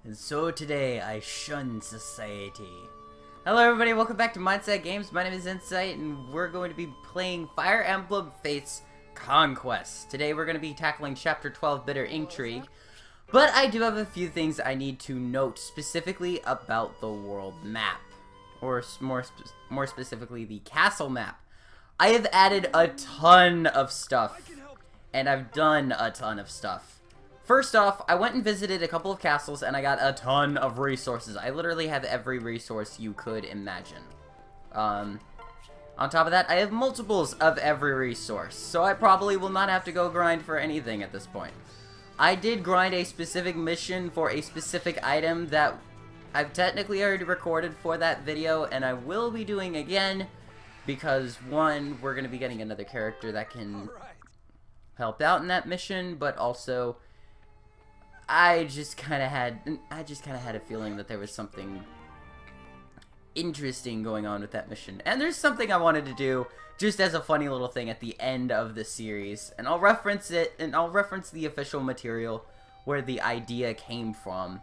And so today I shun society. Hello everybody, welcome back to Mindset Games. My name is N-Sight and we're going to be playing Fire Emblem Fates Conquest. Today we're going to be tackling Chapter 12, Bitter Intrigue. But I do have a few things I need to note specifically about the world map. Or more specifically, the castle map. I have added a ton of stuff. And I've done a ton of stuff. First off, I went and visited a couple of castles and I got a ton of resources. I literally have every resource you could imagine. On top of that, I have multiples of every resource. So I probably will not have to go grind for anything at this point. I did grind a specific mission for a specific item that I've technically already recorded for that video. And I will be doing again. Because one, we're going to be getting another character that can help out in that mission. But also, I just kind of had a feeling that there was something interesting going on with that mission. And there's something I wanted to do just as a funny little thing at the end of the series. And I'll reference it, and I'll reference the official material where the idea came from.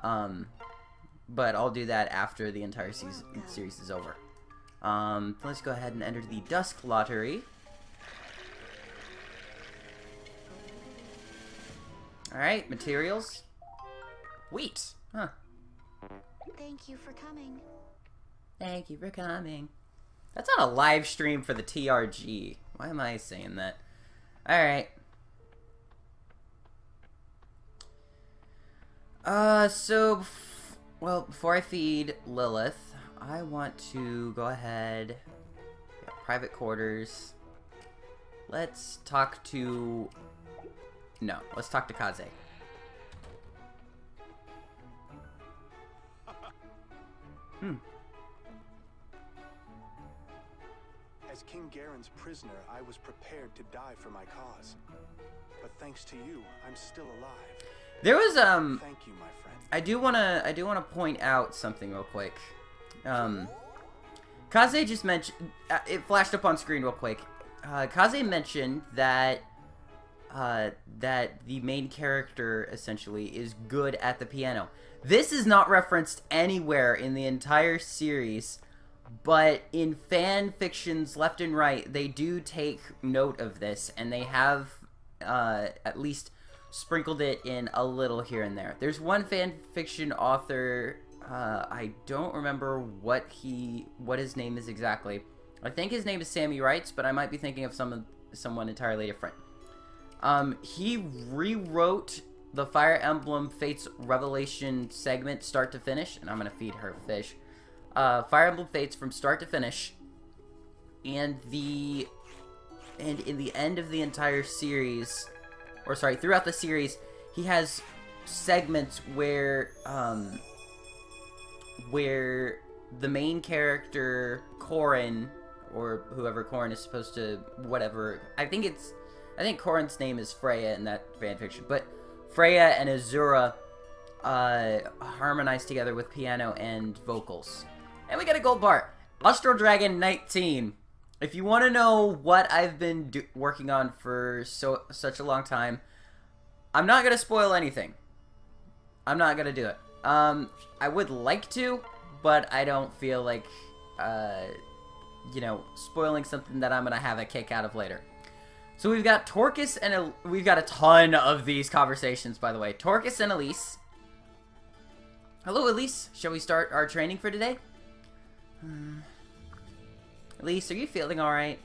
But I'll do that after the entire series is over. Let's go ahead and enter the Dusk Lottery. Alright, materials. Wheat. Huh. Thank you for coming. Thank you for coming. That's not a live stream for the TRG. Why am I saying that? Alright. Well, before I feed Lilith, I want to go ahead. Private quarters. Let's talk to... No, let's talk to Kaze. As King Garen's prisoner, I was prepared to die for my cause. But thanks to you, I'm still alive. There was Thank you, my friend. I do wanna point out something real quick. Kaze just mentioned it flashed up on screen real quick. Kaze mentioned that that the main character, essentially, is good at the piano. This is not referenced anywhere in the entire series, but in fan fictions left and right, they do take note of this, and they have at least sprinkled it in a little here and there. There's one fan fiction author, I don't remember what his name is exactly. I think his name is Sammy Wrights, but I might be thinking of someone entirely different. He rewrote the Fire Emblem Fates Revelation segment start to finish, and I'm gonna feed her fish. Fire Emblem Fates from start to finish, and in the end of the entire series, or sorry, throughout the series, he has segments where the main character Corrin, or whoever Corrin is supposed to, whatever, I think Corrin's name is Freya in that fanfiction, but Freya and Azura harmonize together with piano and vocals. And we got a gold bar. Austral Dragon 19. If you want to know what I've been working on for such a long time, I'm not going to spoil anything. I'm not going to do it. I would like to, but I don't feel like, spoiling something that I'm going to have a kick out of later. So we've got Torcus and we've got a ton of these conversations, by the way. Torcus and Elise. Hello, Elise. Shall we start our training for today? Elise, are you feeling alright?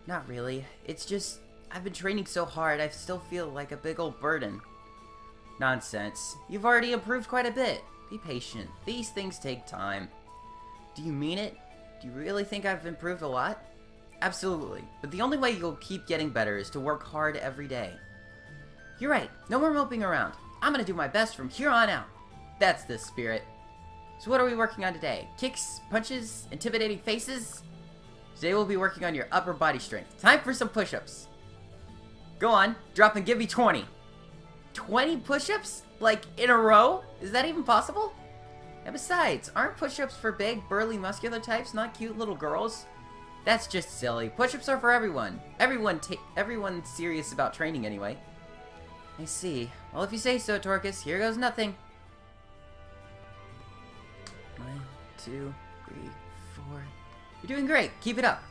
Not really. It's just, I've been training so hard, I still feel like a big old burden. Nonsense. You've already improved quite a bit. Be patient. These things take time. Do you mean it? Do you really think I've improved a lot? Absolutely, but the only way you'll keep getting better is to work hard every day. You're right, no more moping around. I'm gonna do my best from here on out. That's the spirit. So what are we working on today? Kicks, punches, intimidating faces? Today we'll be working on your upper body strength. Time for some push-ups. Go on, drop and give me 20. 20 push-ups? Like, in a row? Is that even possible? And besides, aren't push-ups for big, burly, muscular types, not cute little girls? That's just silly. Push-ups are for everyone. Everyone's serious about training anyway. I see. Well, if you say so, Torcus, here goes nothing. 2, 3, 4. You're doing great. Keep it up.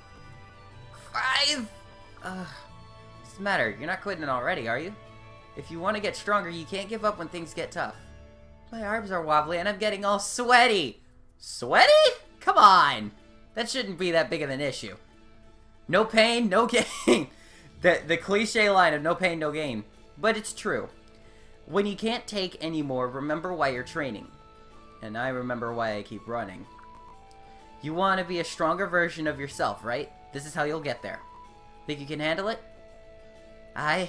5. What's the matter? You're not quitting already, are you? If you want to get stronger, you can't give up when things get tough. My arms are wobbly and I'm getting all sweaty. Sweaty? Come on. That shouldn't be that big of an issue. No pain, no gain. The cliche line of no pain, no gain. But it's true. When you can't take anymore, remember why you're training. And I remember why I keep running. You want to be a stronger version of yourself, right? This is how you'll get there. Think you can handle it? I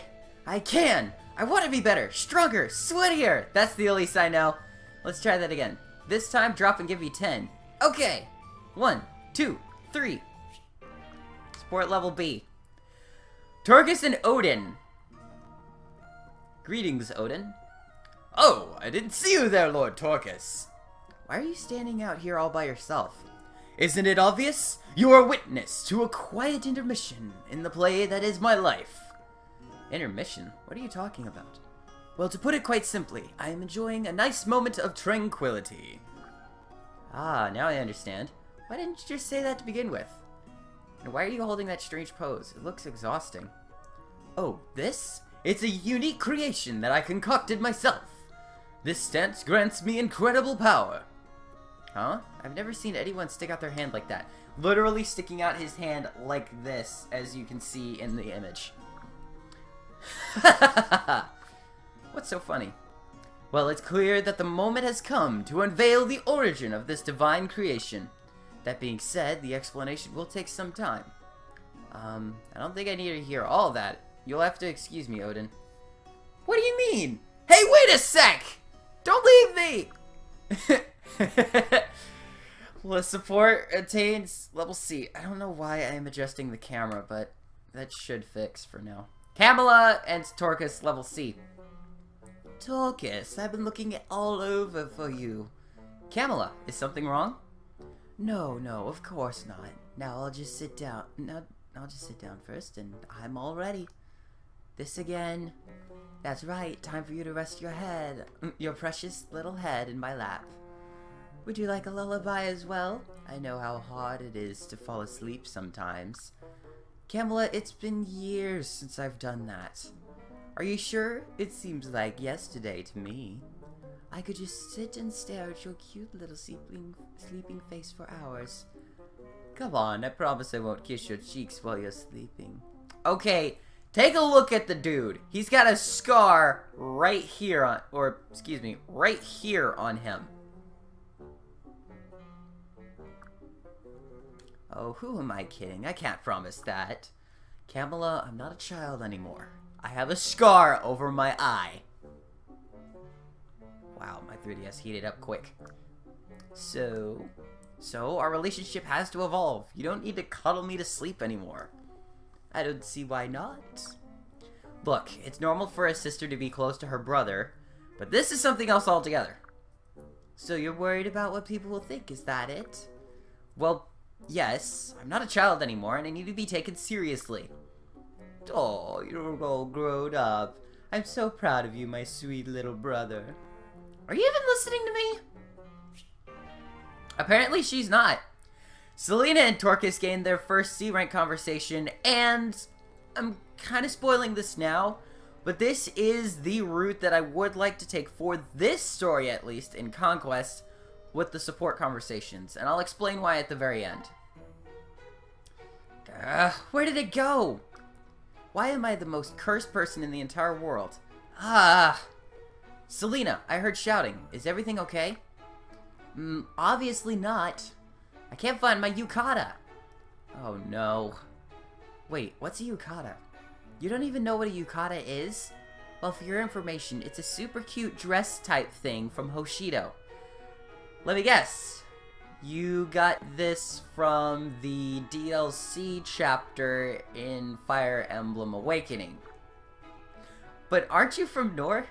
can! I want to be better, stronger, sweatier! That's the least I know. Let's try that again. This time, drop and give me 10. Okay! 1, 2, 3. Sport level B. Torgus and Odin. Greetings, Odin. Oh, I didn't see you there, Lord Torgus. Why are you standing out here all by yourself? Isn't it obvious? You are witness to a quiet intermission in the play that is my life. Intermission? What are you talking about? Well, to put it quite simply, I am enjoying a nice moment of tranquility. Ah, now I understand. Why didn't you just say that to begin with? And why are you holding that strange pose? It looks exhausting. Oh, this? It's a unique creation that I concocted myself. This stance grants me incredible power. Huh? I've never seen anyone stick out their hand like that. Literally sticking out his hand like this, as you can see in the image. What's so funny? Well, it's clear that the moment has come to unveil the origin of this divine creation. That being said, the explanation will take some time. I don't think I need to hear all that. You'll have to excuse me, Odin. What do you mean? Hey, wait a sec! Don't leave me! Well, support attains level C. I don't know why I am adjusting the camera, but that should fix for now. Kamala and Torkus level C. Torkus, I've been looking all over for you. Kamala, is something wrong? No, of course not. Now I'll just sit down. No, I'll just sit down first, and I'm all ready. This again. That's right, time for you to rest your head. Your precious little head in my lap. Would you like a lullaby as well? I know how hard it is to fall asleep sometimes. Kamala, it's been years since I've done that. Are you sure? It seems like yesterday to me. I could just sit and stare at your cute little sleeping face for hours. Come on, I promise I won't kiss your cheeks while you're sleeping. Okay, take a look at the dude. He's got a scar right here on, right here on him. Oh, who am I kidding? I can't promise that. Kamala, I'm not a child anymore. I have a scar over my eye. Wow, my 3DS heated up quick. So our relationship has to evolve. You don't need to cuddle me to sleep anymore. I don't see why not. Look, it's normal for a sister to be close to her brother, but this is something else altogether. So you're worried about what people will think, is that it? Well, yes, I'm not a child anymore, and I need to be taken seriously. Oh, you're all grown up. I'm so proud of you, my sweet little brother. Are you even listening to me? Apparently she's not. Selena and Torkus gained their first C-rank conversation, and I'm kind of spoiling this now, but this is the route that I would like to take for this story, at least, in Conquest, with the support conversations, and I'll explain why at the very end. Where did it go? Why am I the most cursed person in the entire world? Selena, I heard shouting. Is everything okay? Obviously not. I can't find my yukata. Oh no. Wait, what's a yukata? You don't even know what a yukata is? Well, for your information, it's a super cute dress type thing from Hoshido. Let me guess. You got this from the DLC chapter in Fire Emblem Awakening. But aren't you from Nor?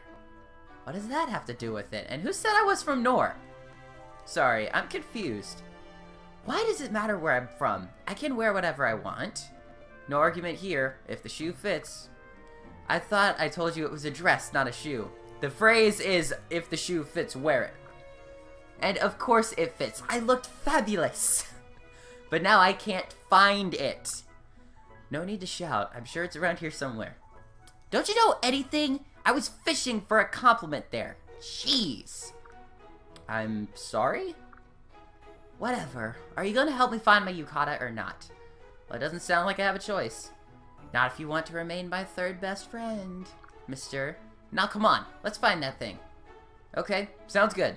What does that have to do with it? And who said I was from Nor? Sorry, I'm confused. Why does it matter where I'm from? I can wear whatever I want. No argument here, if the shoe fits. I thought I told you it was a dress, not a shoe. The phrase is, if the shoe fits, wear it. And of course it fits. I looked fabulous. But now I can't find it. No need to shout. I'm sure it's around here somewhere. Don't you know anything? I was fishing for a compliment there. Jeez. I'm sorry? Whatever. Are you going to help me find my yukata or not? Well, it doesn't sound like I have a choice. Not if you want to remain my third best friend, mister. Now come on, let's find that thing. Okay, sounds good.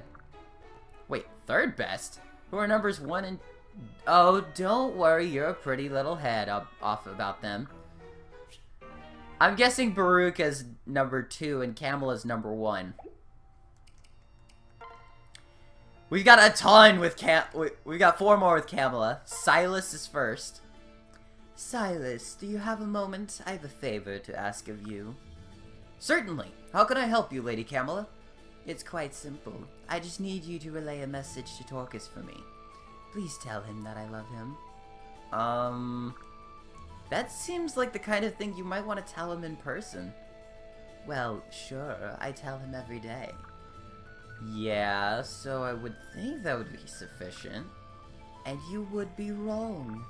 Wait, third best? Who are numbers 1 and... Oh, don't worry, you're a pretty little head off about them. I'm guessing Baruka's number 2 and Kamala's number 1. We've got a ton with we got 4 more with Kamala. Silas is first. Silas, do you have a moment? I have a favor to ask of you. Certainly. How can I help you, Lady Kamala? It's quite simple. I just need you to relay a message to Torcus for me. Please tell him that I love him. That seems like the kind of thing you might want to tell him in person. Well, sure. I tell him every day. Yeah, so I would think that would be sufficient. And you would be wrong.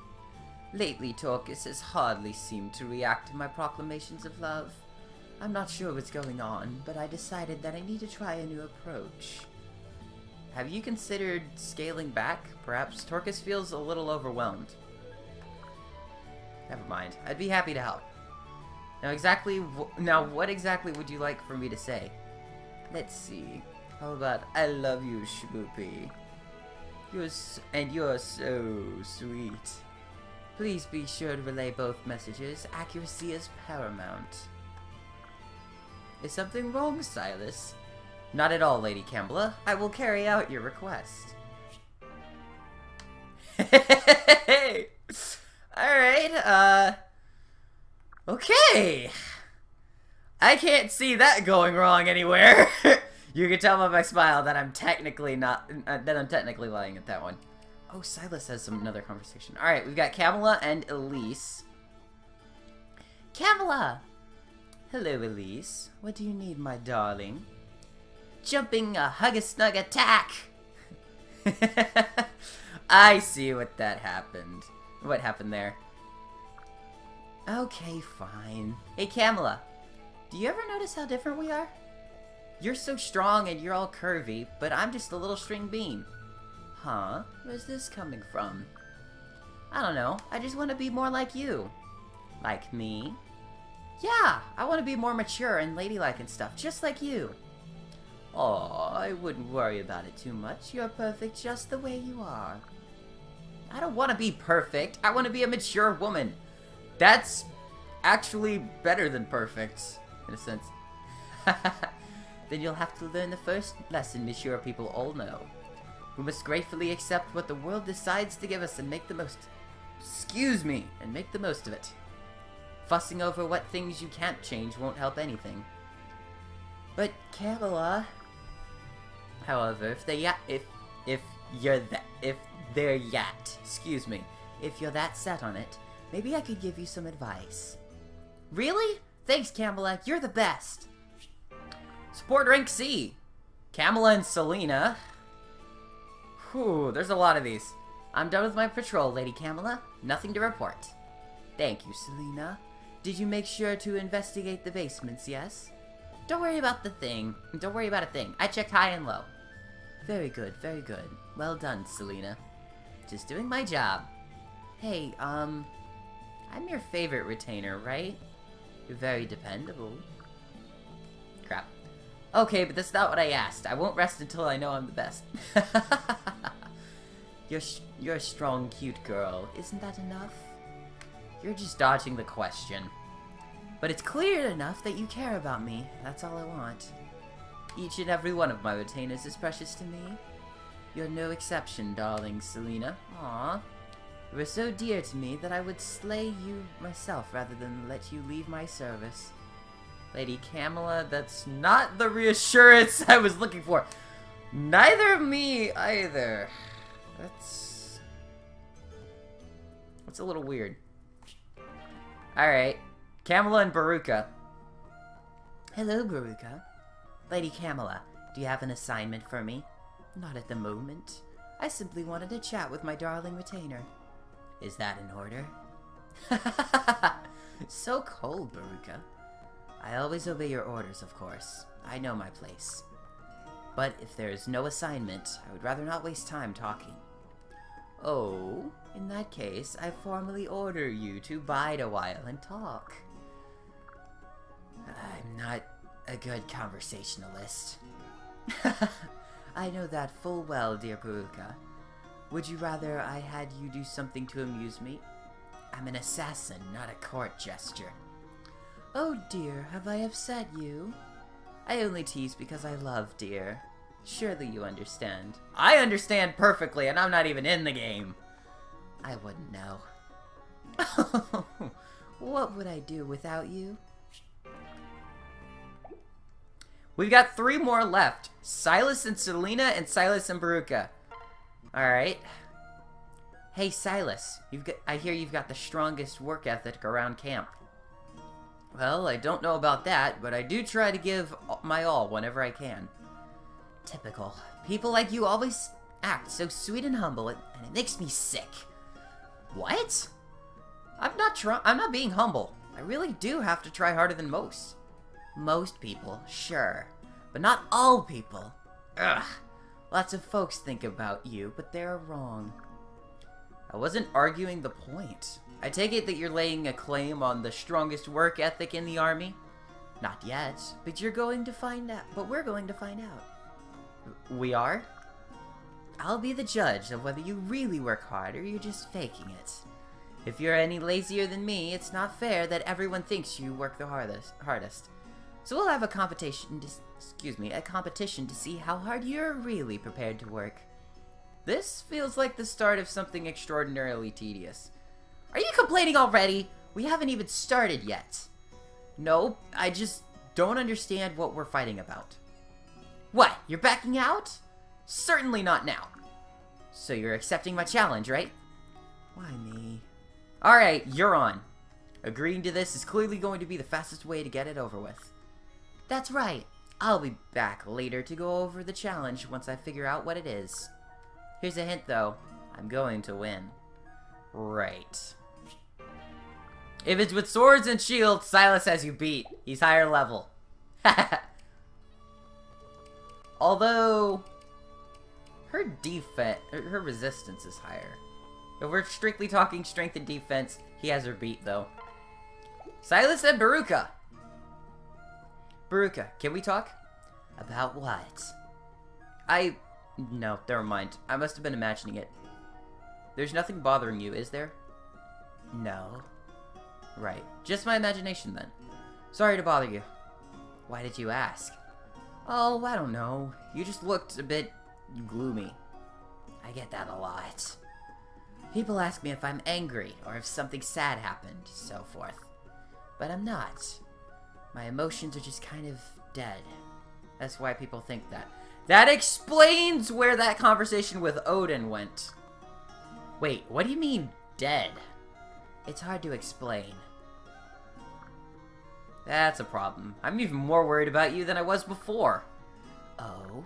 Lately, Torcus has hardly seemed to react to my proclamations of love. I'm not sure what's going on, but I decided that I need to try a new approach. Have you considered scaling back? Perhaps Torcus feels a little overwhelmed. Never mind. I'd be happy to help. Now, what exactly would you like for me to say? Let's see. How about, I love you, Shboopy. You're so sweet. Please be sure to relay both messages. Accuracy is paramount. Is something wrong, Silas? Not at all, Lady Kamala. I will carry out your request. Alright, okay. I can't see that going wrong anywhere. You can tell by my smile that I'm technically lying at that one. Oh, Silas has another conversation. Alright, we've got Kamala and Elise. Kamala! Hello, Elise. What do you need, my darling? Jumping a hug-a-snug attack! I see what happened. What happened there? Okay, fine. Hey, Kamala. Do you ever notice how different we are? You're so strong and you're all curvy, but I'm just a little string bean. Huh? Where's this coming from? I don't know. I just want to be more like you. Like me? Yeah, I want to be more mature and ladylike and stuff, just like you. Aw, I wouldn't worry about it too much. You're perfect just the way you are. I don't want to be perfect. I want to be a mature woman. That's actually better than perfect, in a sense. Then you'll have to learn the first lesson mature people all know. We must gratefully accept what the world decides to give us and make the most... and make the most of it. Fussing over what things you can't change won't help anything. But Kamala... However, if you're that set on it, maybe I could give you some advice. Really? Thanks, Kamala. You're the best. Support rank C. Kamala and Selena. Whew, there's a lot of these. I'm done with my patrol, Lady Kamala. Nothing to report. Thank you, Selena. Did you make sure to investigate the basements, yes? Don't worry about a thing. I checked high and low. Very good, very good. Well done, Selena. Just doing my job. Hey, I'm your favorite retainer, right? You're very dependable. Crap. Okay, but that's not what I asked. I won't rest until I know I'm the best. You're a strong, cute girl. Isn't that enough? You're just dodging the question. But it's clear enough that you care about me. That's all I want. Each and every one of my retainers is precious to me. You're no exception, darling Selena. Aww. You are so dear to me that I would slay you myself rather than let you leave my service. Lady Kamala, that's not the reassurance I was looking for. Neither me either. That's a little weird. Alright. Kamala and Baruka. Hello, Baruka. Lady Kamala, do you have an assignment for me? Not at the moment. I simply wanted to chat with my darling retainer. Is that in order? So cold, Baruka. I always obey your orders, of course. I know my place. But if there is no assignment, I would rather not waste time talking. Oh, in that case, I formally order you to bide a while and talk. I'm not a good conversationalist. I know that full well, dear Baruka. Would you rather I had you do something to amuse me? I'm an assassin, not a court gesture. Oh dear, have I upset you? I only tease because I love, dear. Surely you understand. I understand perfectly, and I'm not even in the game. I wouldn't know. What would I do without you? We've got 3 more left. Silas and Selena and Silas and Baruka. Alright. Hey Silas, I hear you've got the strongest work ethic around camp. Well, I don't know about that, but I do try to give my all whenever I can. Typical. People like you always act so sweet and humble, and it makes me sick. What? I'm not being humble. I really do have to try harder than most. Most people, sure. But not all people. Ugh. Lots of folks think about you, but they're wrong. I wasn't arguing the point. I take it that you're laying a claim on the strongest work ethic in the army? Not yet, but you're going to find out. But we're going to find out. We are? I'll be the judge of whether you really work hard or you're just faking it. If you're any lazier than me, it's not fair that everyone thinks you work the hardest. So we'll have a competition to see how hard you're really prepared to work. This feels like the start of something extraordinarily tedious. Are you complaining already? We haven't even started yet. No, I just don't understand what we're fighting about. What, you're backing out? Certainly not now. So you're accepting my challenge, right? Why me? Alright, you're on. Agreeing to this is clearly going to be the fastest way to get it over with. That's right. I'll be back later to go over the challenge once I figure out what it is. Here's a hint, though. I'm going to win. Right. If it's with swords and shields, Silas has you beat. He's higher level. Although, her resistance is higher. If we're strictly talking strength and defense, he has her beat, though. Silas and Baruka. Baruka, can we talk? About what? No, never mind. I must have been imagining it. There's nothing bothering you, is there? No. Right. Just my imagination, then. Sorry to bother you. Why did you ask? Oh, I don't know. You just looked a bit gloomy. I get that a lot. People ask me if I'm angry, or if something sad happened, so forth. But I'm not. My emotions are just kind of dead. That's why people think that. That explains where that conversation with Odin went. Wait, what do you mean, dead? It's hard to explain. That's a problem. I'm even more worried about you than I was before. Oh?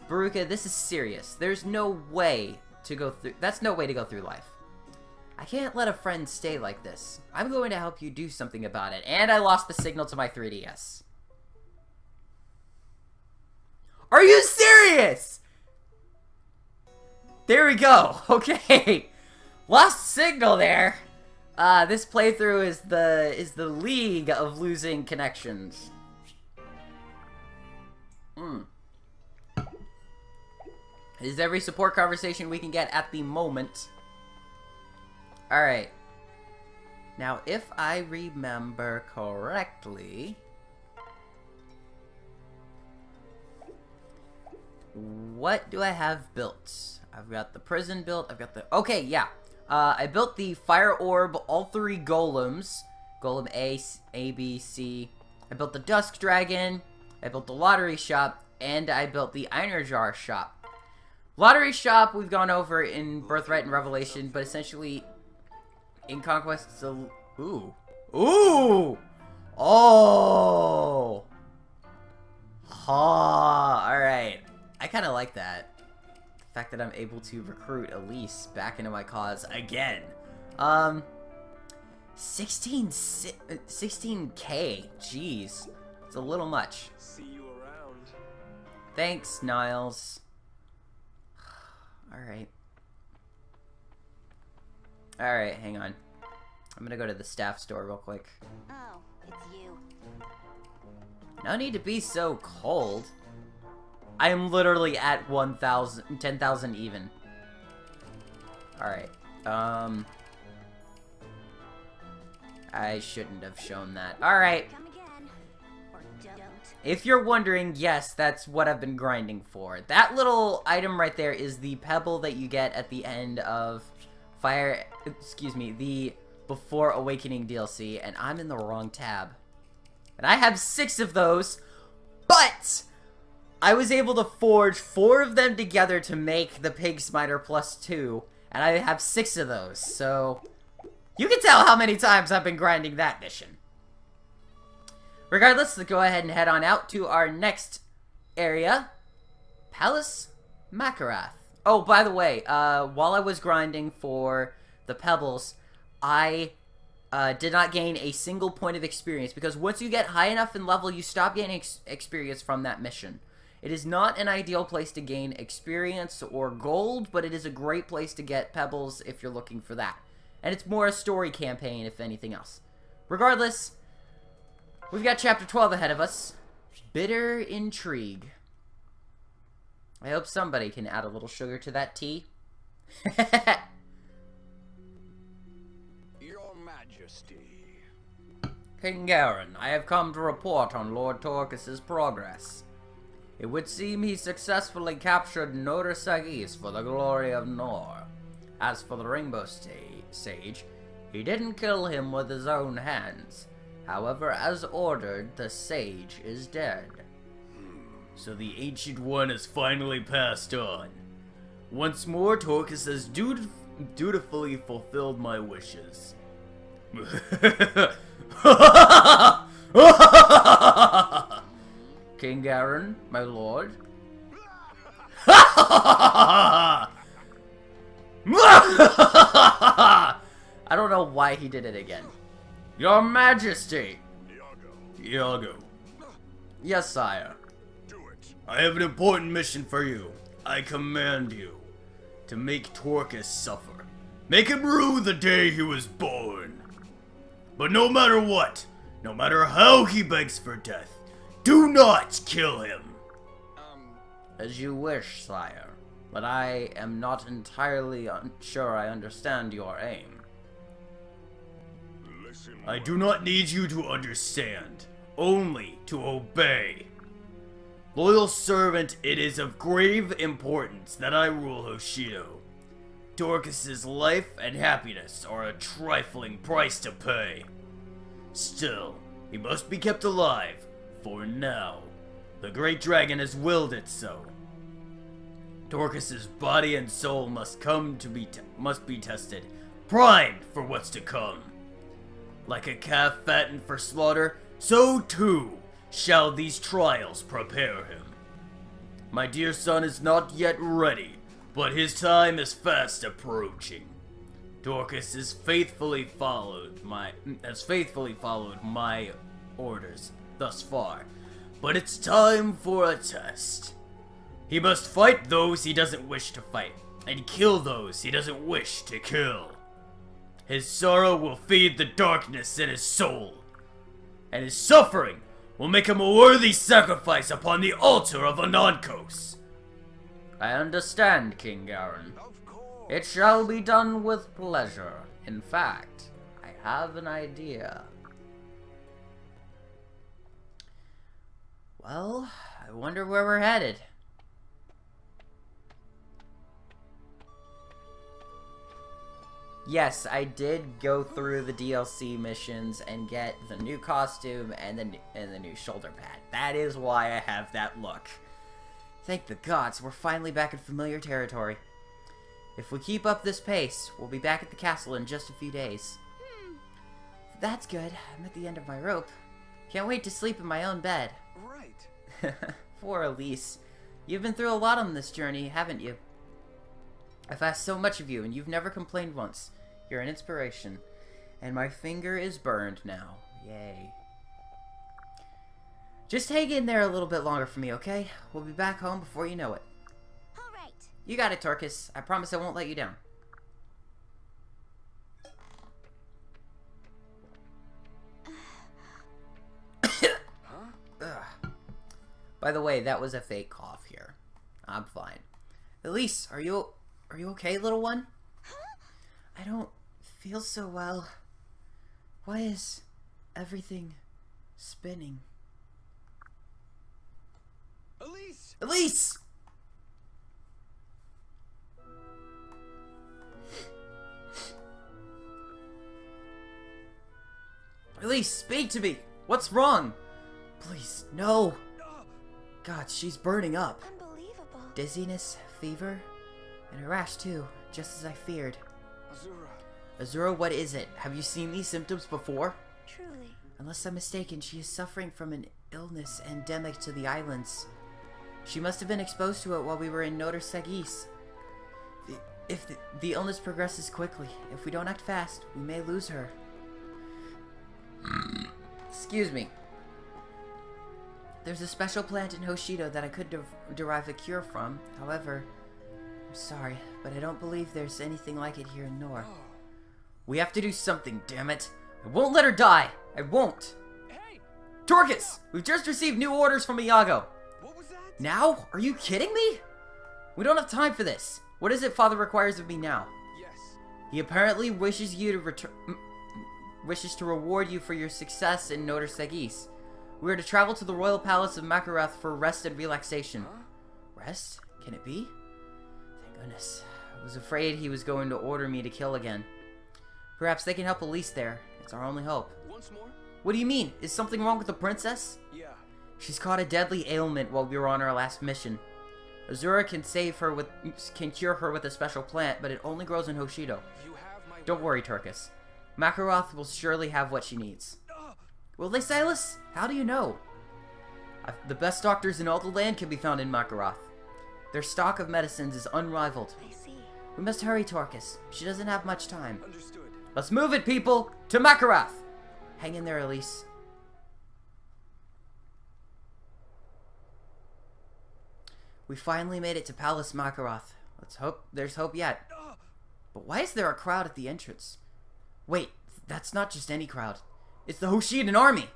Baruka, this is serious. There's no way to go through... That's no way to go through life. I can't let a friend stay like this. I'm going to help you do something about it. And I lost the signal to my 3DS. Are you serious? There we go. Okay. Lost signal there. This playthrough is the league of losing connections. This is every support conversation we can get at the moment. Alright. Now, if I remember correctly... What do I have built? I've got the prison built. I've got the... Okay, yeah. I built the fire orb, all 3 golems. Golem A, B, C. I built the dusk dragon. I built the lottery shop. And I built the iron jar shop. Lottery shop we've gone over in Birthright and Revelation. But essentially, in Conquest, it's a... Ooh. Ooh! Oh! Ha! Alright. I kind of like that. The fact that I'm able to recruit Elise back into my cause again. 16K. Jeez. It's a little much. See you around. Thanks, Niles. Alright. Alright, hang on. I'm gonna go to the staff store real quick. Oh, it's you. No need to be so cold. I am literally at 10,000 even. Alright. I shouldn't have shown that. Alright. Come again. Or don't. If you're wondering, yes, that's what I've been grinding for. That little item right there is the pebble that you get at the end of the Before Awakening DLC, and I'm in the wrong tab. And I have 6 of those, but I was able to forge 4 of them together to make the Pig Smiter +2, and I have 6 of those, so you can tell how many times I've been grinding that mission. Regardless, let's go ahead and head on out to our next area, Palace Makarath. Oh, by the way, while I was grinding for the pebbles, I did not gain a single point of experience, because once you get high enough in level, you stop gaining experience from that mission. It is not an ideal place to gain experience or gold, but it is a great place to get pebbles if you're looking for that. And it's more a story campaign, if anything else. Regardless, we've got Chapter 12 ahead of us. Bitter Intrigue. I hope somebody can add a little sugar to that tea. Your Majesty. King Garen, I have come to report on Lord Torquus's progress. It would seem he successfully captured Notor Sagis for the glory of Nor. As for the Rainbow Sage, he didn't kill him with his own hands. However, as ordered, the sage is dead. So the Ancient One has finally passed on. Once more, Torquus has dutifully fulfilled my wishes. King Garen, my lord. I don't know why he did it again. Your Majesty! Iago. Yes, sire. Do it. I have an important mission for you. I command you to make Torquus suffer. Make him rue the day he was born. But no matter what, no matter how he begs for death, do not kill him. As you wish, sire. But I am not entirely sure I understand your aim. Listen. I do not need you to understand, only to obey. Loyal servant, it is of grave importance that I rule Hoshido. Dorcas's life and happiness are a trifling price to pay. Still, he must be kept alive, for now. The great dragon has willed it so. Dorcas's body and soul must be tested, primed for what's to come. Like a calf fattened for slaughter, so too shall these trials prepare him. My dear son is not yet ready, but his time is fast approaching. Dorcas has faithfully followed my orders thus far, but it's time for a test. He must fight those he doesn't wish to fight, and kill those he doesn't wish to kill. His sorrow will feed the darkness in his soul, and his suffering will make him a worthy sacrifice upon the altar of Anankos. I understand, King Garen. Of course. It shall be done with pleasure. In fact, I have an idea. Well, I wonder where we're headed. Yes, I did go through the DLC missions and get the new costume and the new shoulder pad. That is why I have that look. Thank the gods, we're finally back in familiar territory. If we keep up this pace, we'll be back at the castle in just a few days. That's good. I'm at the end of my rope. Can't wait to sleep in my own bed. Right. Poor Elise. You've been through a lot on this journey, haven't you? I've asked so much of you, and you've never complained once. You're an inspiration. And my finger is burned now. Yay. Just hang in there a little bit longer for me, okay? We'll be back home before you know it. All right. You got it, Torcus. I promise I won't let you down. By the way, that was a fake cough here. I'm fine. Elise, are you okay, little one? I don't feel so well. Why is everything spinning? Elise! Elise! Elise, speak to me! What's wrong? Please, no! God, she's burning up. Unbelievable. Dizziness, fever, and a rash too, just as I feared. Azura. Azura, what is it? Have you seen these symptoms before? Truly. Unless I'm mistaken, she is suffering from an illness endemic to the islands. She must have been exposed to it while we were in Noder Sagis. If the illness progresses quickly, if we don't act fast, we may lose her. Excuse me. There's a special plant in Hoshido that I could derive a cure from. However, I'm sorry, but I don't believe there's anything like it here in Nor. We have to do something, damn it. I won't let her die. I won't. Hey! Torcus, we've just received new orders from Iago. What was that? Now? Are you kidding me? We don't have time for this. What is it Father requires of me now? Yes. He apparently wishes you to wishes to reward you for your success in Noder Sagis. We are to travel to the royal palace of Makaroth for rest and relaxation. Huh? Rest? Can it be? Thank goodness. I was afraid he was going to order me to kill again. Perhaps they can help Elise there. It's our only hope. Once more? What do you mean? Is something wrong with the princess? Yeah. She's caught a deadly ailment while we were on our last mission. Azura can cure her with a special plant, but it only grows in Hoshido. You have my Don't worry, Turkus. Makaroth will surely have what she needs. Will they, Silas? How do you know? The best doctors in all the land can be found in Makaroth. Their stock of medicines is unrivaled. I see. We must hurry, Torcus. She doesn't have much time. Understood. Let's move it, people! To Makaroth! Hang in there, Elise. We finally made it to Palace Makaroth. Let's hope there's hope yet. But why is there a crowd at the entrance? Wait, that's not just any crowd. It's the Hoshidan army!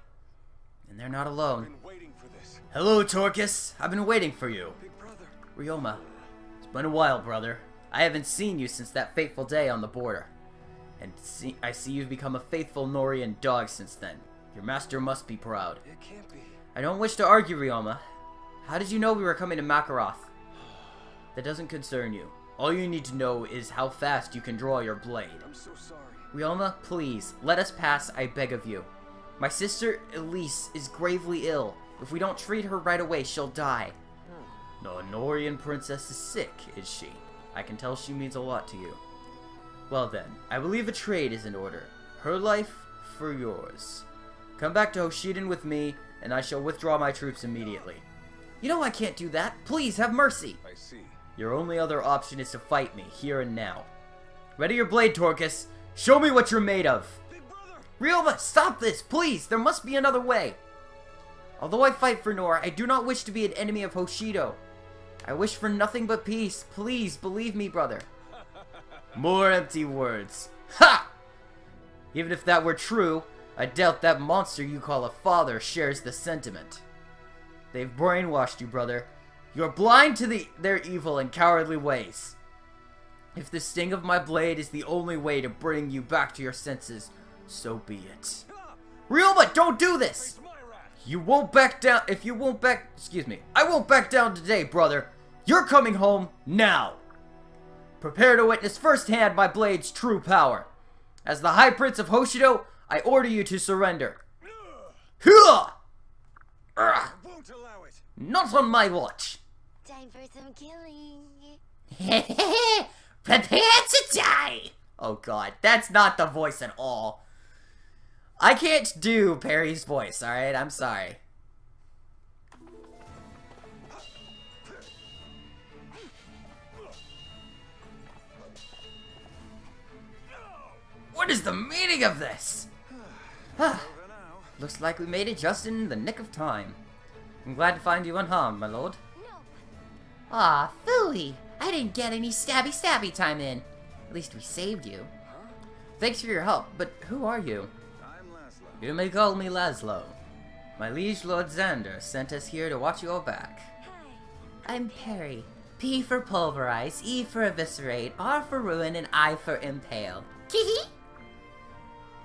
And they're not alone. I've been waiting for this. Hello, Torcus. I've been waiting for you. Big brother. Ryoma, it's been a while, brother. I haven't seen you since that fateful day on the border. And I see you've become a faithful Norian dog since then. Your master must be proud. It can't be. I don't wish to argue, Ryoma. How did you know we were coming to Makaroth? That doesn't concern you. All you need to know is how fast you can draw your blade. I'm so sorry. Ryoma, please, let us pass, I beg of you. My sister, Elise, is gravely ill. If we don't treat her right away, she'll die. The Norian princess is sick, is she? I can tell she means a lot to you. Well then, I believe a trade is in order. Her life for yours. Come back to Hoshidan with me, and I shall withdraw my troops immediately. You know I can't do that. Please, have mercy. I see. Your only other option is to fight me, here and now. Ready your blade, Torcus. Show me what you're made of. Big brother! Ryoma, stop this, please! There must be another way! Although I fight for Nor, I do not wish to be an enemy of Hoshido. I wish for nothing but peace. Please, believe me, brother. More empty words. Ha! Even if that were true, I doubt that monster you call a father shares the sentiment. They've brainwashed you, brother. You're blind to their evil and cowardly ways. If the sting of my blade is the only way to bring you back to your senses, so be it. Ryoma, don't do this! You won't back down. I won't back down today, brother. You're coming home now. Prepare to witness firsthand my blade's true power. As the High Prince of Hoshido, I order you to surrender. Hua! I won't allow it. Not on my watch. Time for some killing. Prepare to die! Oh god, that's not the voice at all. I can't do Perry's voice, alright? I'm sorry. What is the meaning of this? Looks like we made it just in the nick of time. I'm glad to find you unharmed, my lord. No. Aw, phooey. I didn't get any stabby time in. At least we saved you. Thanks for your help, but who are you? I'm Laszlo. You may call me Laszlo. My liege Lord Xander sent us here to watch your back. Hi. I'm Perry. P for pulverize, E for eviscerate, R for ruin, and I for impale. Kiki!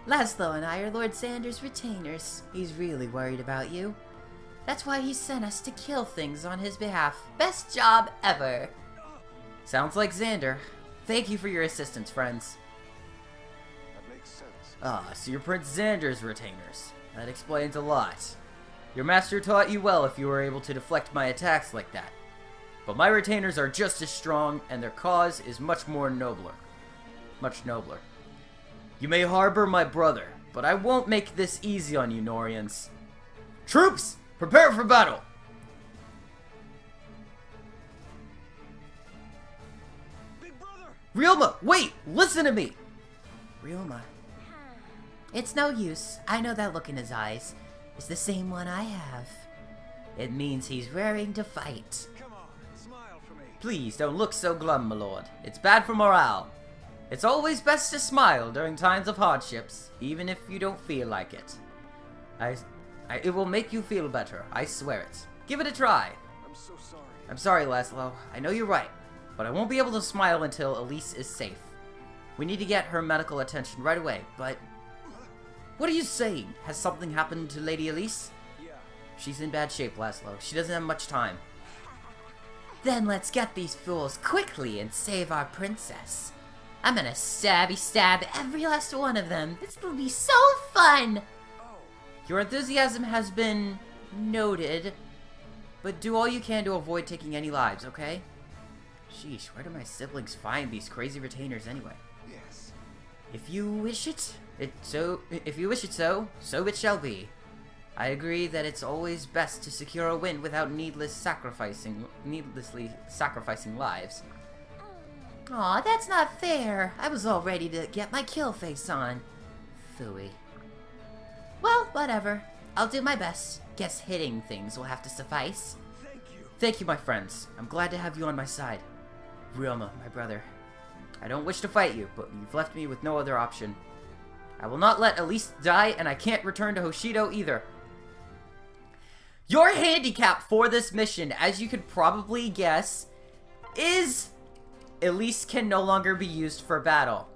Laszlo and I are Lord Xander's retainers. He's really worried about you. That's why he sent us to kill things on his behalf. Best job ever. Sounds like Xander. Thank you for your assistance, friends. That makes sense. Ah, so you're Prince Xander's retainers. That explains a lot. Your master taught you well if you were able to deflect my attacks like that. But my retainers are just as strong, and their cause is much nobler. Much nobler. You may harbor my brother, but I won't make this easy on you, Norians. Troops, prepare for battle! Big brother! Ryoma, wait! Listen to me! Ryoma. It's no use. I know that look in his eyes. It's the same one I have. It means he's raring to fight. Come on, smile for me. Please don't look so glum, my lord. It's bad for morale. It's always best to smile during times of hardships, even if you don't feel like it. It will make you feel better, I swear it. Give it a try. I'm so sorry. I'm sorry, Laszlo. I know you're right, but I won't be able to smile until Elise is safe. We need to get her medical attention right away, but... What are you saying? Has something happened to Lady Elise? Yeah. She's in bad shape, Laszlo. She doesn't have much time. Then let's get these fools quickly and save our princess. I'm gonna stab every last one of them. This will be so fun! Your enthusiasm has been noted, but do all you can to avoid taking any lives, okay? Sheesh, where do my siblings find these crazy retainers anyway? Yes. If you wish it, so it shall be. I agree that it's always best to secure a win without needlessly sacrificing lives. Aw, that's not fair. I was all ready to get my kill face on. Phooey. Well, whatever. I'll do my best. Guess hitting things will have to suffice. Thank you. Thank you, my friends. I'm glad to have you on my side. Ryoma, my brother. I don't wish to fight you, but you've left me with no other option. I will not let Elise die, and I can't return to Hoshido either. Your handicap for this mission, as you could probably guess, is Elise can no longer be used for battle.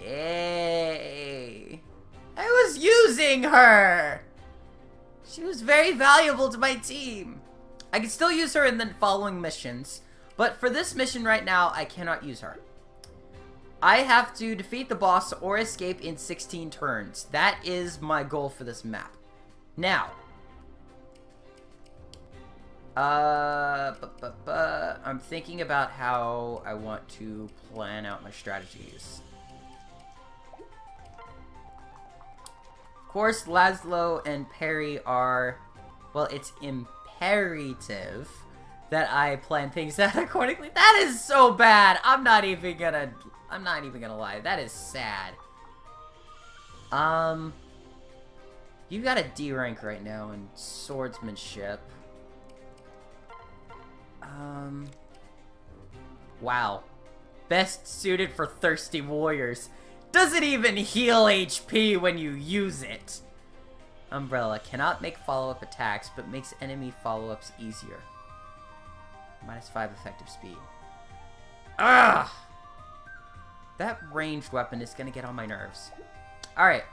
Yay. I was using her! She was very valuable to my team. I can still use her in the following missions, but for this mission right now, I cannot use her. I have to defeat the boss or escape in 16 turns. That is my goal for this map. Now, I'm thinking about how I want to plan out my strategies. Of course, Laszlo and Perry are, well, it's imperative that I plan things out accordingly. That is so bad. I'm not even gonna lie. That is sad. You got a D rank right now in swordsmanship. Wow. Best suited for thirsty warriors. Doesn't even heal HP when you use it. Umbrella cannot make follow-up attacks, but makes enemy follow-ups easier. -5 effective speed. Ugh! That ranged weapon is gonna get on my nerves. Alright.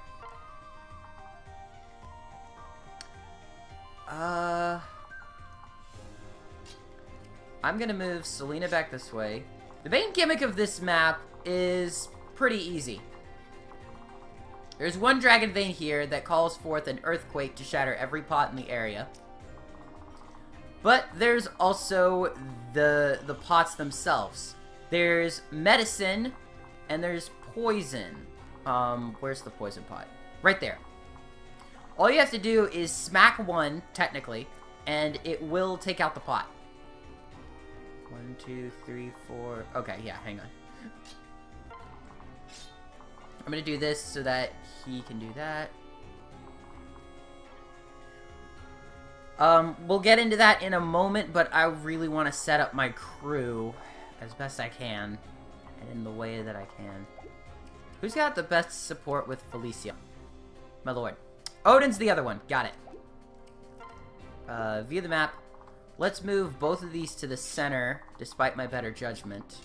I'm gonna move Selena back this way. The main gimmick of this map is pretty easy. There's one dragon vein here that calls forth an earthquake to shatter every pot in the area. But there's also the pots themselves. There's medicine and there's poison. Where's the poison pot? Right there. All you have to do is smack one, technically, and it will take out the pot. 1, 2, 3, 4. Okay, yeah, hang on. I'm gonna do this so that he can do that. We'll get into that in a moment, but I really want to set up my crew as best I can, and in the way that I can. Who's got the best support with Felicia? My lord. Odin's the other one. Got it. View the map. Let's move both of these to the center, despite my better judgment.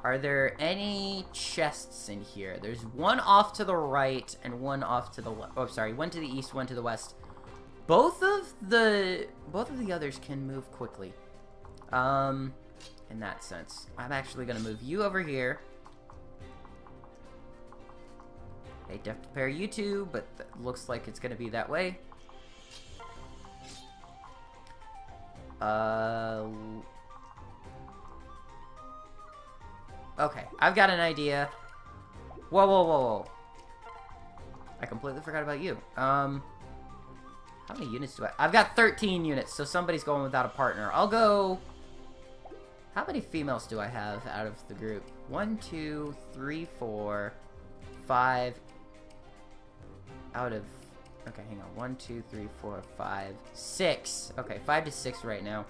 Are there any chests in here? There's one off to the right and one off to the left. Oh, sorry. One to the east, one to the west. Both of the others can move quickly. In that sense. I'm actually going to move you over here. Hate to have to pair you two, but it looks like it's going to be that way. Okay, I've got an idea. Whoa, whoa, whoa, whoa. I completely forgot about you. How many units do I... I've got 13 units, so somebody's going without a partner. I'll go... How many females do I have out of the group? 1, 2, 3, 4, 5... Out of... Okay, hang on. 1, 2, 3, 4, 5, 6. Okay, 5 to 6 right now.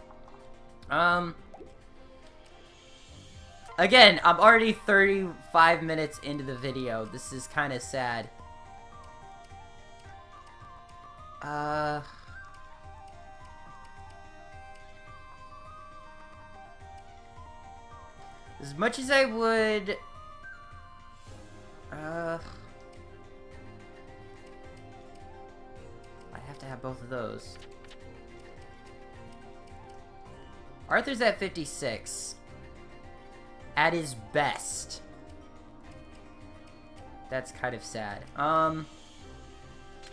Again, I'm already 35 minutes into the video. This is kind of sad. As much as I would... I have to have both of those. Arthur's at 56. At his best. That's kind of sad. I'll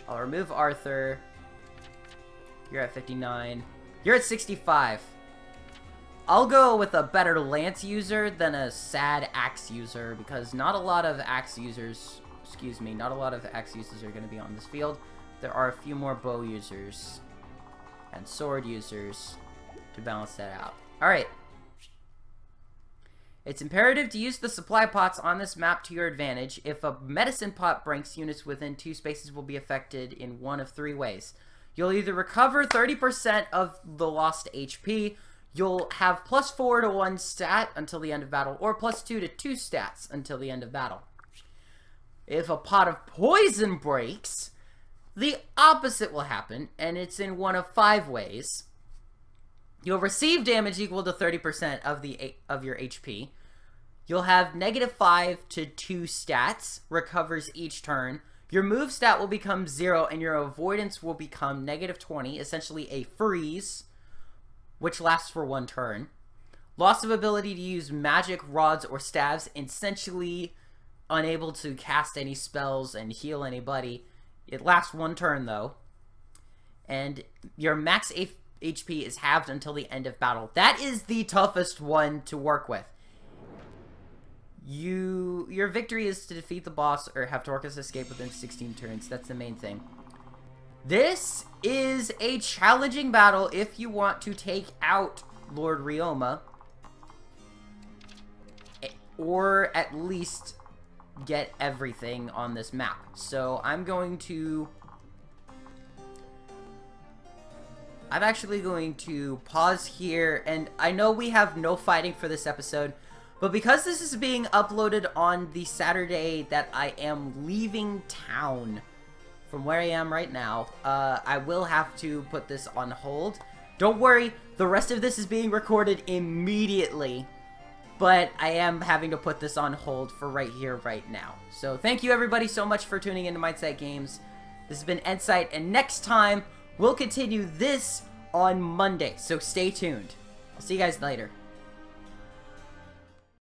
remove Arthur. You're at 59. You're at 65. I'll go with a better lance user than a sad axe user, because not a lot of axe users, not a lot of axe users are going to be on this field. There are a few more bow users and sword users to balance that out. Alright. It's imperative to use the supply pots on this map to your advantage. If a medicine pot breaks, units within 2 spaces will be affected in one of 3 ways. You'll either recover 30% of the lost HP, you'll have +4 to 1 stat until the end of battle, or +2 to 2 stats until the end of battle. If a pot of poison breaks, the opposite will happen, and it's in one of 5 ways. You'll receive damage equal to 30% of your HP. You'll have -5 to 2 stats, recovers each turn. Your move stat will become 0, and your avoidance will become -20, essentially a freeze, which lasts for 1 turn. Loss of ability to use magic, rods, or stabs, essentially unable to cast any spells and heal anybody. It lasts 1 turn, though. And your max HP is halved until the end of battle. That is the toughest one to work with. Your victory is to defeat the boss or have Torcus escape within 16 turns. That's the main thing. This is a challenging battle if you want to take out Lord Ryoma, or at least get everything on this map. So I'm actually going to pause here, and I know we have no fighting for this episode, but because this is being uploaded on the Saturday that I am leaving town from where I am right now, I will have to put this on hold. Don't worry, the rest of this is being recorded immediately, but I am having to put this on hold for right here, right now. So thank you everybody so much for tuning into Mindsight Games. This has been N-Sight, and next time, we'll continue this on Monday, so stay tuned. I'll see you guys later.